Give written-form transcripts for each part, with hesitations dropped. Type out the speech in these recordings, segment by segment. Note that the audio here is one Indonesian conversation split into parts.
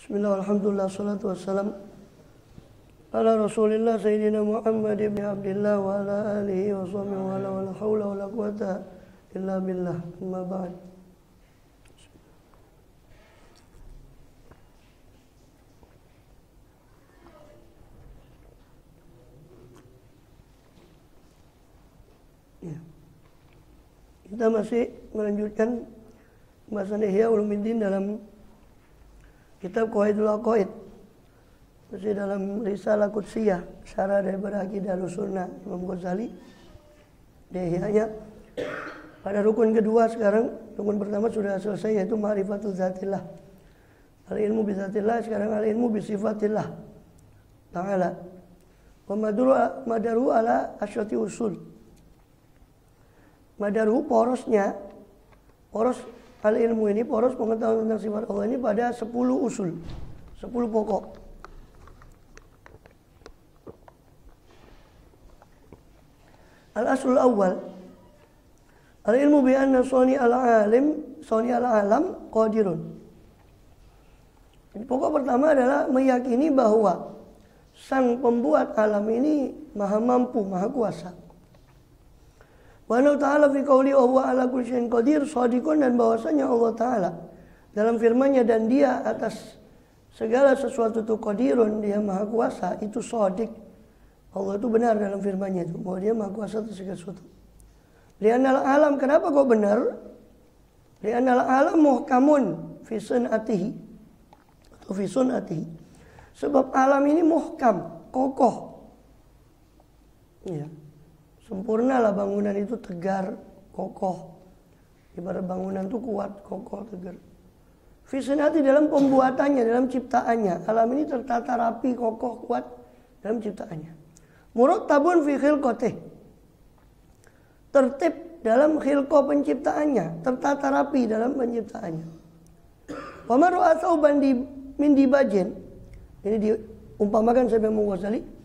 Bismillah, alhamdulillah, salatu wassalam ala rasulillah sayyidina Muhammad ibn Abdillah wa ala alihi wa sahbihi wa la hawla wa la quwata illa billah, amma ba'd. Kita masih melanjutkan pembahasan Ihya Ulumuddin dalam kitab Qawaidul Aqaid, masih dalam Risalah Qudsiyah, syarah daripada Aqidah Ahlussunnah Imam Ghazali. Ihya-nya pada rukun kedua sekarang. Rukun pertama sudah selesai, yaitu ma'rifatul zatillah, al-ilmu bi zatillah. Sekarang al-ilmu bi sifatillah ta'ala. Wa madaru ala asyati usul. Madaru, poros al-ilmu ini, poros pengetahuan tentang sifat Allah ini pada 10 usul, 10 pokok. Al-aslul awal, al-ilmu bi anna sani al-alam qadirun. Pokok pertama adalah meyakini bahwa sang pembuat alam ini maha mampu, maha kuasa. Wa ta'ala fi qouli wa huwa ala kulli syai'in qadir shadiqun, dan bahwasanya Allah Ta'ala dalam firman-Nya dan Dia atas segala sesuatu itu qadirun, Dia maha kuasa, itu shadiq. Allah itu benar dalam firman-Nya itu bahwa Dia maha kuasa atas segala sesuatu. Li'annal alam, kenapa kok benar? Li'annal alam muhkamun fi sun'atihi, atau fi sun'atihi. Sebab alam ini muhkam, kokoh. Ya. Sempurnalah bangunan itu, tegar, kokoh. Ibarat bangunan itu kuat, kokoh, tegar. Fisunati, dalam pembuatannya, dalam ciptaannya. Alam ini tertata rapi, kokoh, kuat dalam ciptaannya. Murattabun fi khilqatih, tertib dalam khilqah penciptaannya, tertata rapi dalam penciptaannya. Wa man ra'a thawban min dibajin, ini diumpamakan sampai Imam Ghazali.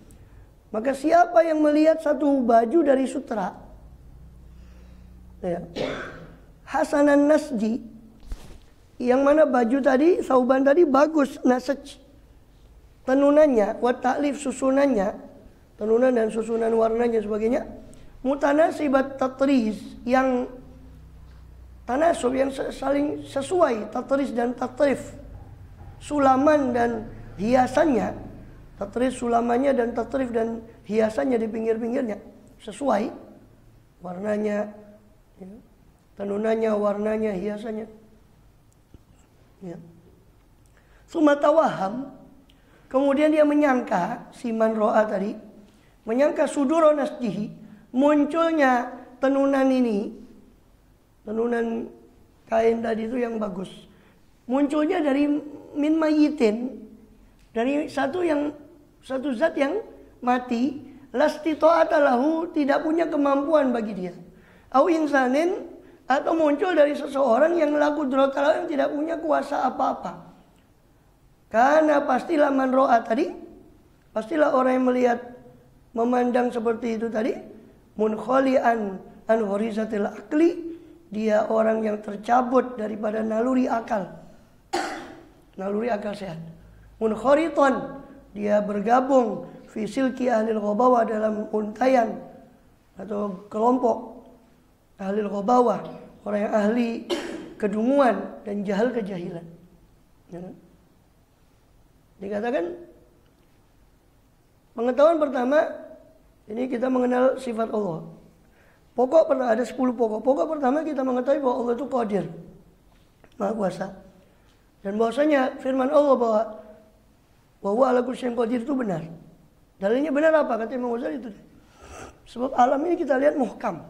Maka siapa yang melihat satu baju dari sutra, ya, hasanan nasji, yang mana baju tadi, sauban tadi bagus, nasaj, tenunannya, wa ta'lif, susunannya, tenunan dan susunan warnanya sebagainya, mutanasibat tatris, yang tanasub, yang saling sesuai, tatris dan tatrif, sulaman dan hiasannya, tatris sulamannya dan tatrif dan hiasannya di pinggir-pinggirnya sesuai, warnanya, ya, tenunannya, warnanya, hiasannya. Ya. Sumatawaham, kemudian dia menyangka, si man ro'a tadi menyangka suduro nasjihi, munculnya tenunan ini, tenunan kain tadi itu yang bagus, munculnya dari min mayitin, dari satu zat yang mati, lastito'ata lahu, tidak punya kemampuan bagi dia. Au insanin, atau muncul dari seseorang yang la qudrata, yang tidak punya kuasa apa-apa. Karena pastilah man ro'a tadi, pastilah orang yang melihat, memandang seperti itu tadi, munkhali'an an horizatil akli, dia orang yang tercabut daripada naluri akal. Naluri akal sehat. Munkhariton, dia bergabung fi silki ahlil ghabawah, dalam untayan atau kelompok ahlil ghabawah, orang yang ahli kedunguan dan jahal kejahilan. Ya. Dikatakan pengetahuan pertama ini kita mengenal sifat Allah. Pokok pertama ada 10 pokok. Pokok pertama kita mengetahui bahwa Allah itu qadir, maha kuasa. Dan bahwasanya firman Allah bahwa ala kulli syai'in qadir itu benar. Dalilnya benar apa? Kata Imam Ghazali itu. Sebab alam ini kita lihat muhkam,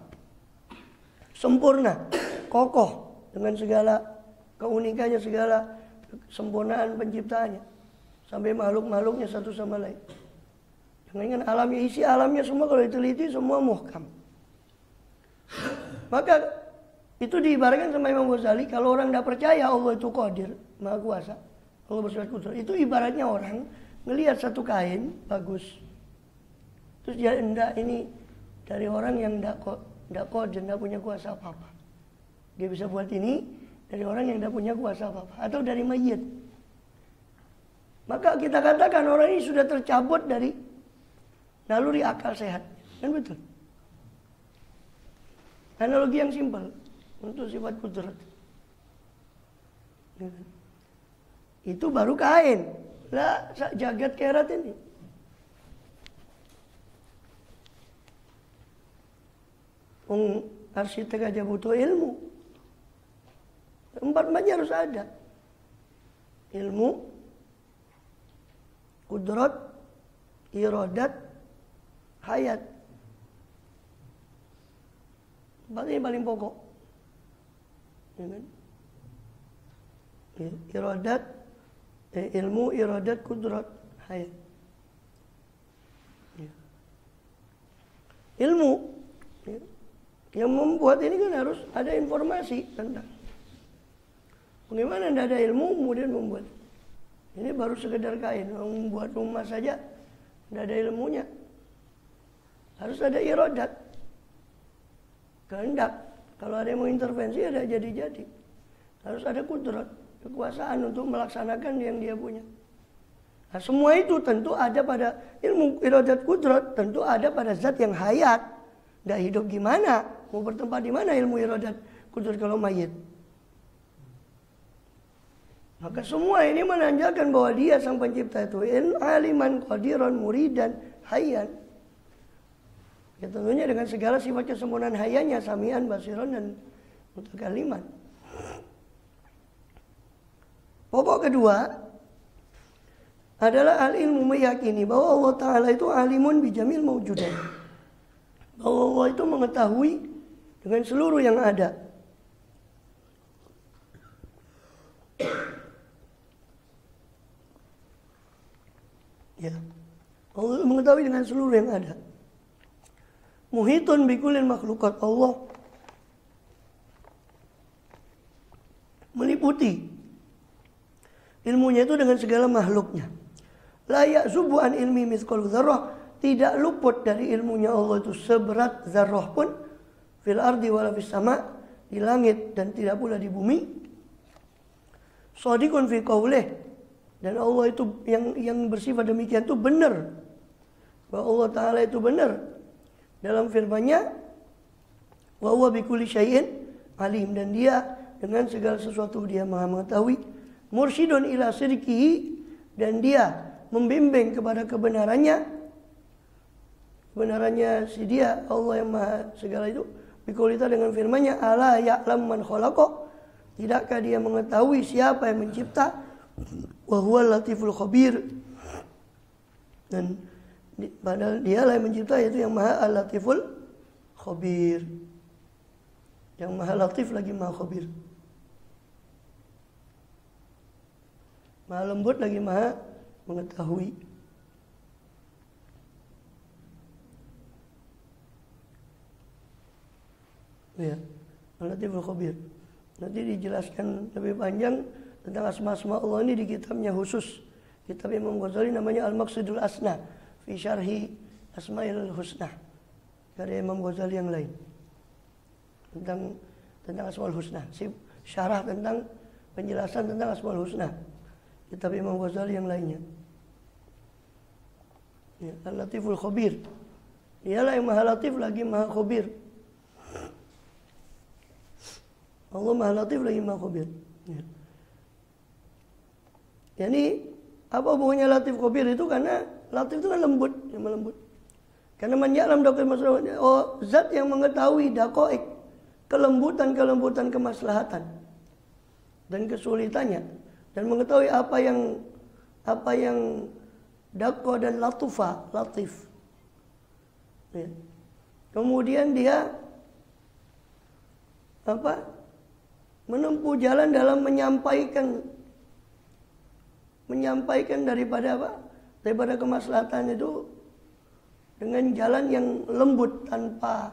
sempurna, kokoh, dengan segala keunikannya, segala kesempurnaan penciptaannya, sampai makhluk-makhluknya satu sama lain. Jangan ingat alamnya, isi alamnya semua kalau diteliti semua muhkam. Maka itu diibaratkan sama Imam Ghazali, kalau orang tidak percaya Allah itu qadir, maha kuasa, Allah bersifat kudrat, itu ibaratnya orang ngelihat satu kain bagus, terus dia enggak, ini dari orang yang enggak qadir, enggak punya kuasa apa-apa. Dia bisa buat ini dari orang yang enggak punya kuasa apa-apa, atau dari mayit. maka kita katakan orang ini sudah tercabut dari naluri akal sehat. Kan betul? Analogi yang simpel untuk sifat kudrat. Itu baru kain. Lah jagat kerat ini. Arsitek aja butuh ilmu. Empat-empatnya harus ada. Ilmu, kudrat, iradat, hayat. Empat ini paling pokok. Ya kan? Iradat, ilmu, iradat, kudrat, hayat. Ya. Ilmu, ya. Yang membuat ini kan harus ada informasi tentang bagaimana tidak ada ilmu kemudian membuat. Ini baru sekedar kain. Membuat rumah saja tidak ada ilmunya. Harus ada iradat, kehendak. Kalau ada yang mau intervensi ada jadi-jadi. Harus ada kudrat, kekuasaan untuk melaksanakan yang dia punya. Nah, semua itu tentu ada pada ilmu, iradat, kudrat. Tentu ada pada zat yang hayat. Nggak hidup gimana? Mau bertempat di mana ilmu iradat, kudrat kalau mayit? Maka semua ini menandakan bahwa dia sang pencipta itu aliman, qadiran, muridan, hayyan. Ya tentunya dengan segala sifat kesempurnaan hayanya, samian, basiran, dan mutakaliman. Pokok kedua adalah al-ilmu, meyakini bahwa Allah Ta'ala itu alimun bijamil mawjudan. Bahwa Allah itu mengetahui dengan seluruh yang ada. Ya, Allah mengetahui dengan seluruh yang ada. Muhitun bikulil makhlukat, Allah meliputi ilmunya itu dengan segala makhluknya. La ya'zubu an ilmi mithqal dzarrah, tidak luput dari ilmunya Allah itu seberat zarrah pun, fil ardi wala fis sama, di langit dan tidak pula di bumi. Shadiqun fi qaulih, dan Allah itu yang bersifat demikian itu benar. Bahwa Allah Ta'ala itu benar dalam firman-Nya, wa huwa bikulli syai'in alim, dan dia dengan segala sesuatu dia Maha mengetahui. Mursyidun ila sidqihi, dan dia membimbing kepada kebenarannya. Kebenarannya si dia, Allah yang Maha segala itu. Biqaulita, dengan firman-Nya, ala ya'lam man khalaqa, tidakkah dia mengetahui siapa yang mencipta? Wa huwal latiful khabir, dan padahal dialah yang mencipta, yaitu yang Maha al-latiful khabir, yang Maha latif lagi Maha khabir, Maha lembut lagi Maha mengetahui. Ya, al-latiful khabir. Nanti dijelaskan lebih panjang tentang asma-asma Allah ini di kitabnya khusus, kitab Imam Ghazali namanya Al-Maqsidul Asna fi Syarhi Asma'il Husna, karya Imam Ghazali yang lain tentang Asmaul Husna, syarah tentang penjelasan tentang Asmaul Husna, kitab Imam Ghazali yang lainnya. Ya, Al-Latiful Khabir, dialah yang Maha Latif lagi Maha Khabir. Allah Maha Latif lagi Maha Khabir. Ya. Yani apa hubungannya latif khabir itu? Karena latif itu kan lembut, yang melembut. Karena man ya'lam daqaiq maslahah, oh zat yang mengetahui daqaiq, kelembutan kemaslahatan dan kesulitannya, dan mengetahui apa yang daqqa dan latufa, latif. Ya. Kemudian dia menempuh jalan dalam menyampaikan daripada kemaslahatan itu dengan jalan yang lembut tanpa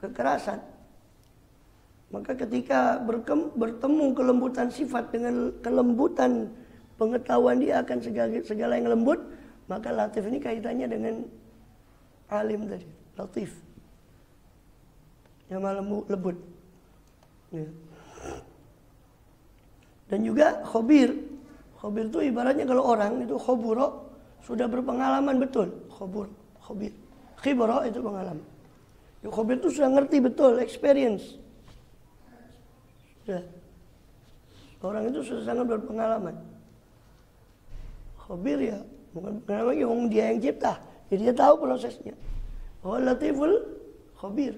kekerasan. Maka ketika bertemu kelembutan sifat dengan kelembutan pengetahuan dia akan segala yang lembut, maka latif ini kaitannya dengan alim tadi, latif, yang malah lembut. Ya. Dan juga khabir Khabir itu ibaratnya kalau orang itu khoburo, sudah berpengalaman betul. Khabir. Khibro itu pengalaman. Khabir itu sudah ngerti betul, experience. Sudah. Orang itu sudah sangat berpengalaman. Khabir ya, bukan lagi dia yang cipta. Jadi dia tahu prosesnya. Latiful khabir.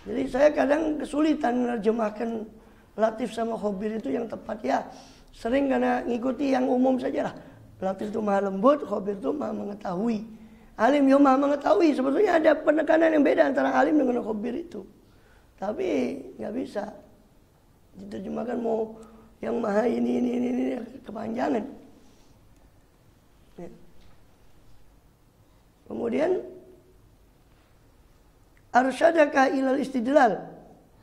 Jadi saya kadang kesulitan menerjemahkan latif sama khabir itu yang tepat ya. Sering karena ngikuti yang umum saja lah. Latif itu maha lembut, khabir itu maha mengetahui. Alim yang maha mengetahui. Sebetulnya ada penekanan yang beda antara alim dengan khabir itu. Tapi nggak bisa diterjemahkan mau yang maha ini kepanjangan. Ya. Kemudian arsyadaka ilal istidlal.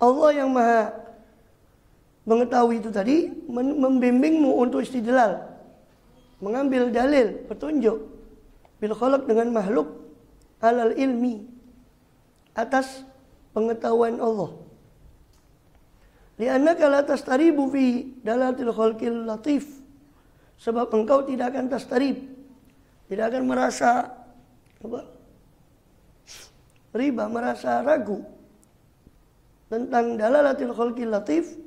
Allah yang maha mengetahui itu tadi membimbingmu untuk istidlal, mengambil dalil, petunjuk bil khalaq dengan makhluk alal ilmi, atas pengetahuan Allah. Li'annaka la tastaribu fi dalatil khalqil latif. Sebab engkau tidak akan tastarib, tidak akan merasa riba, merasa ragu tentang dalalatil khalqil latif,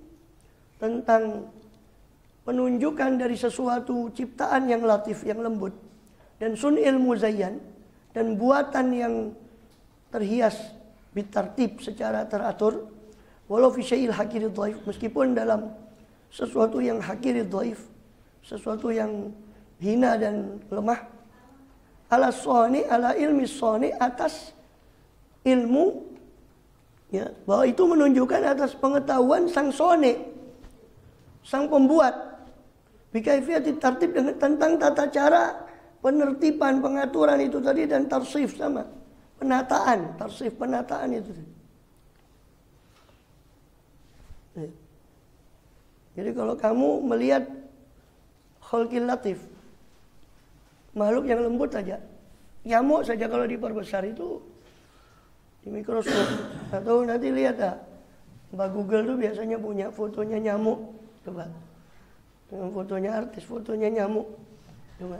tentang penunjukan dari sesuatu ciptaan yang latif, yang lembut, dan sun'il muzayyan, dan buatan yang terhias bitartib, secara teratur, walau fi syai'il hakirid dhaif, meskipun dalam sesuatu yang hakirid dhaif, sesuatu yang hina dan lemah, ala soni, ala ilmi soni, atas ilmu, ya, bahwa itu menunjukkan atas pengetahuan sang soni, sang pembuat, bikaifiyati tartib, dengan tentang tata cara penertiban, pengaturan itu tadi, dan tarsif sama penataan, tarsif penataan itu tadi. Ya. Jadi kalau kamu melihat khalqil latif, makhluk yang lembut saja, nyamuk saja kalau diperbesar itu di mikroskop, atau nanti lihat Mbak Google tuh biasanya punya fotonya nyamuk, coba dengan fotonya artis, fotonya nyamuk, coba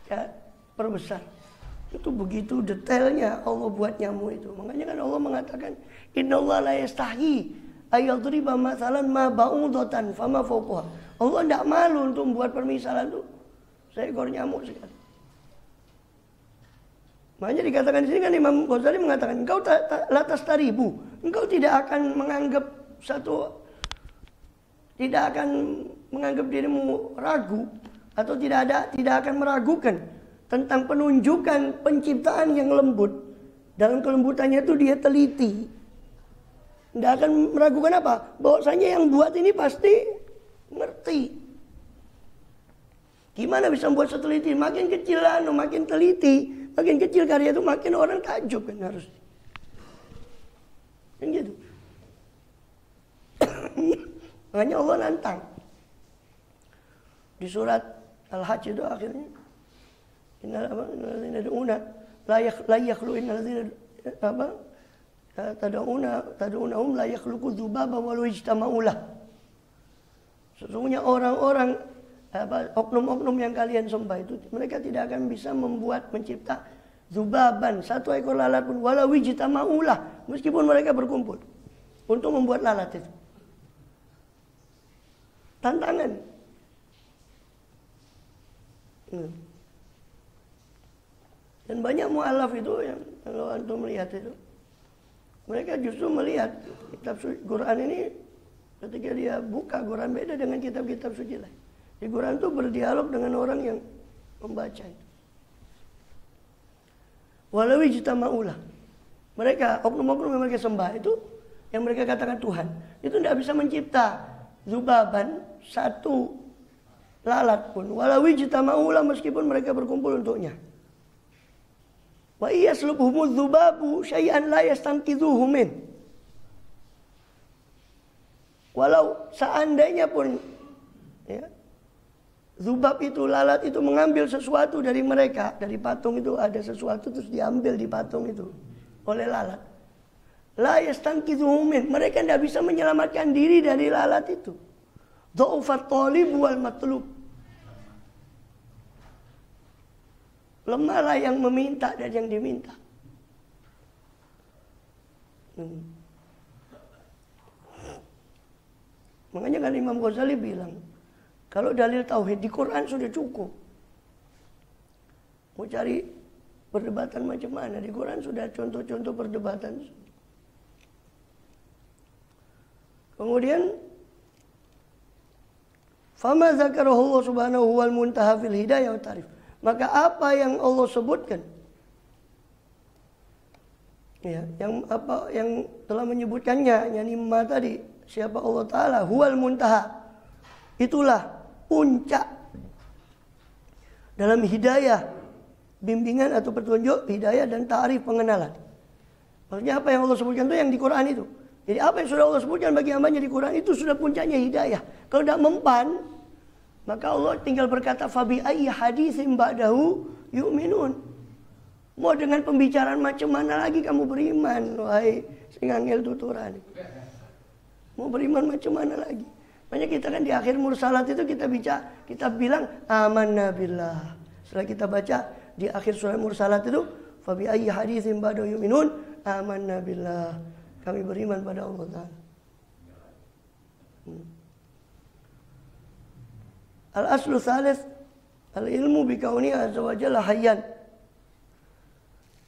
ya perbesar, itu begitu detailnya Allah buat nyamuk itu. Makanya kan Allah mengatakan innallaha la yastahi ayadriba mathalan ma ba'udatan fama fawqaha. Allah tidak malu untuk membuat permisalan itu seekor nyamuk sekali. Makanya dikatakan di sini kan Imam Ghazali mengatakan engkau latas taribu, engkau tidak akan menganggap tidak akan menganggap dirimu ragu, atau tidak akan meragukan tentang penunjukan penciptaan yang lembut. Dalam kelembutannya itu dia teliti. Tidak akan meragukan apa? Bahwasanya yang buat ini pasti ngerti. Gimana bisa membuat seteliti? Makin kecil makin teliti, makin kecil karya itu makin orang takjub kan harus. Yang gitu. Makanya Allah nantang. Di surat Al-Hajj itu akhirnya innalladzina yad'una la yakhlu innalladzina tad'unahum la yakhluqu dzubaba walau ijtama'u lah. Sesungguhnya orang-orang oknum-oknum yang kalian sembah itu, mereka tidak akan bisa mencipta dzubaban, satu ekor lalat pun, walau ijtama'u lah, meskipun mereka berkumpul untuk membuat lalat itu. Tantangan. Dan banyak mu'alaf itu yang kalau antum melihat itu, mereka justru melihat kitab Quran ini, ketika dia buka Quran beda dengan kitab-kitab suci lain. Di Quran itu berdialog dengan orang yang membaca itu. Walau ijtama'ulah, mereka oknum-oknum yang mereka sembah itu, yang mereka katakan Tuhan, itu tidak bisa mencipta zubaban, satu lalat pun, walau ijtama'ulah, meskipun mereka berkumpul untuknya. Wa iyaslubhumudz dzubabu syai'an la yastanqidhuhu min. Walau seandainya pun ya, zubab itu, lalat itu mengambil sesuatu dari mereka, dari patung itu ada sesuatu terus diambil di patung itu oleh lalat. La yastanqidhuhu min, mereka tidak bisa menyelamatkan diri dari lalat itu. Dha'ufat talib wal matlub. Lemahlah yang meminta dan yang diminta. Makanya kan Imam Ghazali bilang, kalau dalil tauhid di Quran sudah cukup. Mau cari perdebatan macam mana? Di Quran sudah contoh-contoh perdebatan. Kemudian fama zakarahu Allah subhanahu wal muntaha fil hidayah wa tarif. Maka apa yang Allah sebutkan, ya, yang telah menyebutkannya, yakni ma tadi, siapa Allah Ta'ala, huwal muntaha, itulah puncak dalam hidayah, bimbingan atau petunjuk, hidayah dan ta'rif, pengenalan. Maksudnya apa yang Allah sebutkan itu yang di Quran itu. Jadi apa yang sudah Allah sebutkan bagi hambanya di Quran itu sudah puncaknya hidayah. Kalau tidak mempan, maka Allah tinggal berkata, fabi ayyi haditsin ba'dahu yu'minun. Mau dengan pembicaraan macam mana lagi kamu beriman, wahai sing angel tuturan. Mau beriman macam mana lagi? Makanya kita kan di akhir mursalat itu kita bilang amanna billah. Setelah kita baca di akhir surah mursalat itu, fabi ayyi haditsin ba'dahu yu'minun, amanna billah. Kami beriman pada Allah Ta'ala. Al-aslu tsalits al-ilmu bi kauni azza wa jalla hayyan.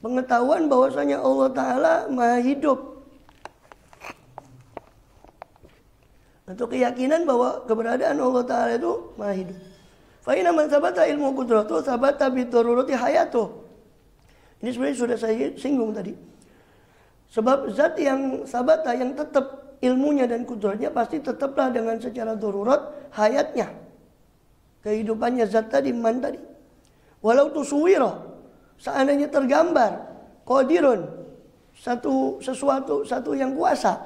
Pengetahuan bahwasanya Allah Ta'ala Maha hidup. Atau keyakinan bahwa keberadaan Allah Ta'ala itu Maha hidup. Fa inna man sabata ilmu qudratu sabata bi darurati hayatuh. Ini sebenarnya sudah saya singgung tadi. Sebab zat yang sabata, yang tetap ilmunya dan kudratnya pasti tetaplah dengan secara darurat hayatnya. Kehidupannya zat tadi, man tadi. Walau tusuwira, seandainya tergambar, qadirun, satu yang kuasa,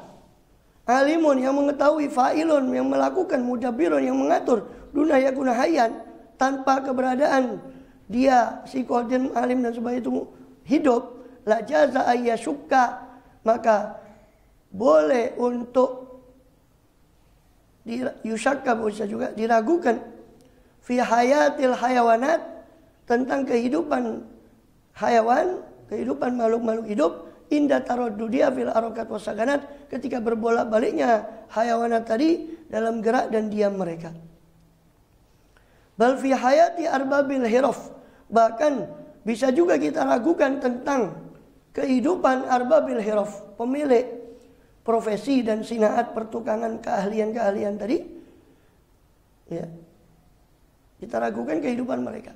alimun yang mengetahui, fa'ilun yang melakukan, mudabbirun yang mengatur, duna yakuna hayyan, tanpa keberadaan dia si qadir, alim dan sebagainya itu hidup, la jaza ayyashukka, maka boleh untuk yusyakka, bisa juga diragukan, fi hayatil hayawanat, tentang kehidupan hayawan, kehidupan makhluk-makhluk hidup, inda taraddudiya fil harakat wasakanat, ketika berbolak-baliknya hayawanat tadi dalam gerak dan diam mereka. Bal fi hayati arbabil hiraf, bahkan bisa juga kita ragukan tentang kehidupan arbabil hiraf, pemilik profesi dan sinaat, pertukangan, keahlian-keahlian tadi, ya, kita ragukan kehidupan mereka.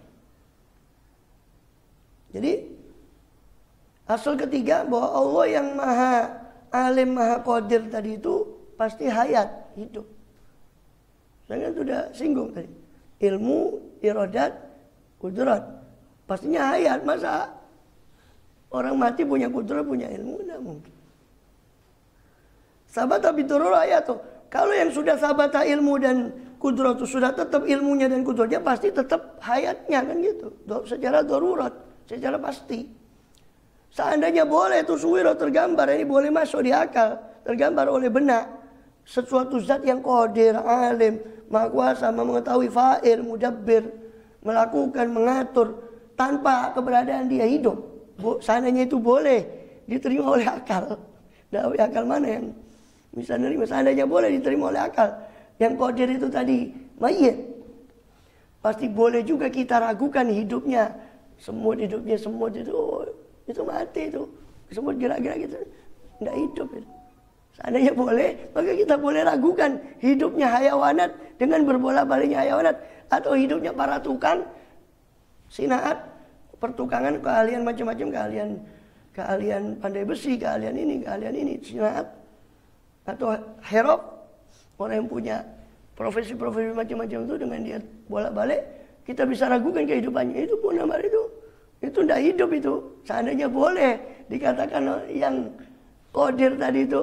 Jadi asal ketiga bahwa Allah yang maha alim, maha qadir tadi itu pasti hayat, hidup. Saya kan sudah singgung tadi, ilmu, iradat, kudrat, pastinya hayat. Masa orang mati punya kudrat, punya ilmu? Tidak mungkin. Sabata biturur ayat tuh. Kalau yang sudah sabata ilmu dan kudrat itu sudah tetap ilmunya dan kudratnya, pasti tetap hayatnya, kan gitu. Secara darurat, secara pasti. Seandainya boleh itu suwiro tergambar, ini boleh masuk di akal, tergambar oleh benak, sesuatu zat yang qadir, alim, maha kuasa, mengetahui, fa'il, mudabbir, melakukan, mengatur, tanpa keberadaan dia hidup. Seandainya itu boleh diterima oleh akal. Dari akal mana yang bisa menerima? Seandainya boleh diterima oleh akal, yang qadir itu tadi mayit, pasti boleh juga kita ragukan hidupnya. Hidupnya semut itu mati itu. Semut gerak-gerak gitu, tidak hidup itu. Seandainya boleh, maka kita boleh ragukan hidupnya hayawanat dengan berbolak-baliknya hayawanat, atau hidupnya para tukang sinaat, pertukangan, keahlian macam-macam, keahlian pandai besi, keahlian ini, sinaat, atau herop, orang yang punya profesi-profesi macam-macam itu, dengan dia bolak-balik, kita bisa ragukan kehidupannya. Itu pun nama itu tidak hidup itu. Seandainya boleh dikatakan yang qadir tadi itu,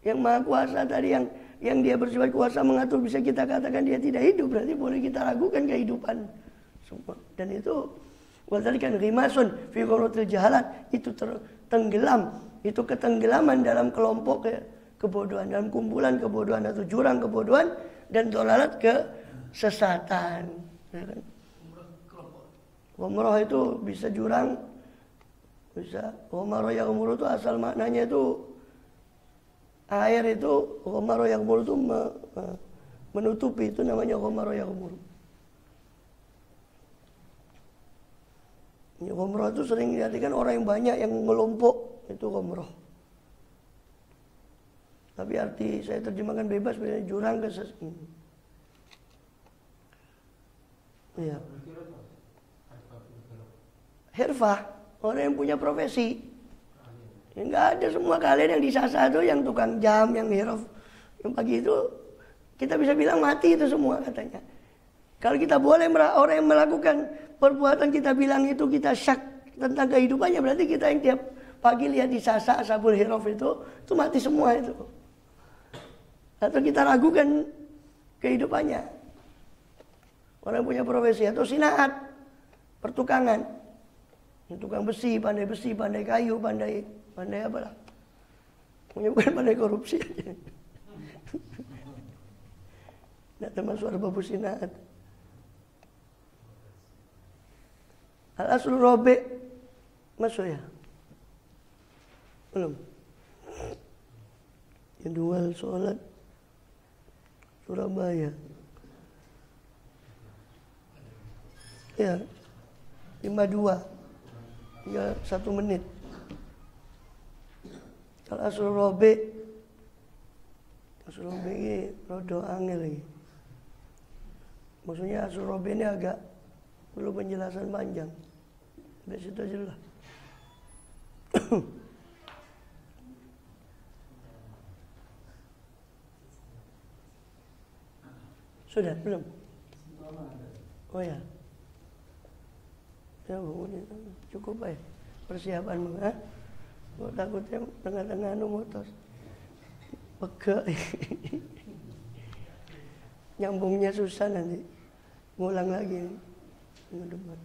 yang maha kuasa tadi, yang dia bersifat kuasa mengatur, bisa kita katakan dia tidak hidup, berarti boleh kita ragukan kehidupan semua. Dan itu tadi kan rimasun fi ghuratil jahalat, itu tenggelam, itu ketenggelaman dalam kelompok kebodohan, dalam kumpulan kebodohan atau jurang kebodohan, dan dolalat ke sesatan. Ya kan? Umroh itu bisa jurang, bisa Umroh yang umur itu asal maknanya itu air itu Umroh yang umur itu menutupi, itu namanya Umroh yang umur. Umroh itu sering diartikan orang yang banyak yang ngelompok, itu umroh. Tapi arti saya terjemahkan bebas, sebenarnya jurang ke sesatan. Iya. Hirfah, orang yang punya profesi. Enggak ada semua kalian yang disasar itu yang tukang jam, yang hiraf, yang pagi itu kita bisa bilang mati itu semua katanya. Kalau kita boleh orang yang melakukan perbuatan kita bilang itu kita syak tentang kehidupannya, berarti kita yang tiap pagi lihat di sasa ashabul hiraf itu mati semua itu. Atau kita ragukan kehidupannya. Orang yang punya profesi atau sinaat, pertukangan. Tukang besi, pandai kayu, pandai apa lah. Bukan pandai korupsi aja. Tidak termasuk arbabus sinaat. Al-aslu robe masuk ya? Belum. Jadwal sholat Surabaya. Ya, 52. Ya, 1 menit. Kalau asal robe ini rodo angel lagi. Maksudnya asal robe ini agak perlu penjelasan panjang. Dari situ aja lah. Sudah belum? Oh ya. Ya, cukup ya persiapanmu, ha? Kok takutnya tengah-tengah motor pegel. Nyambungnya susah nanti. Ngulang lagi minggu depan.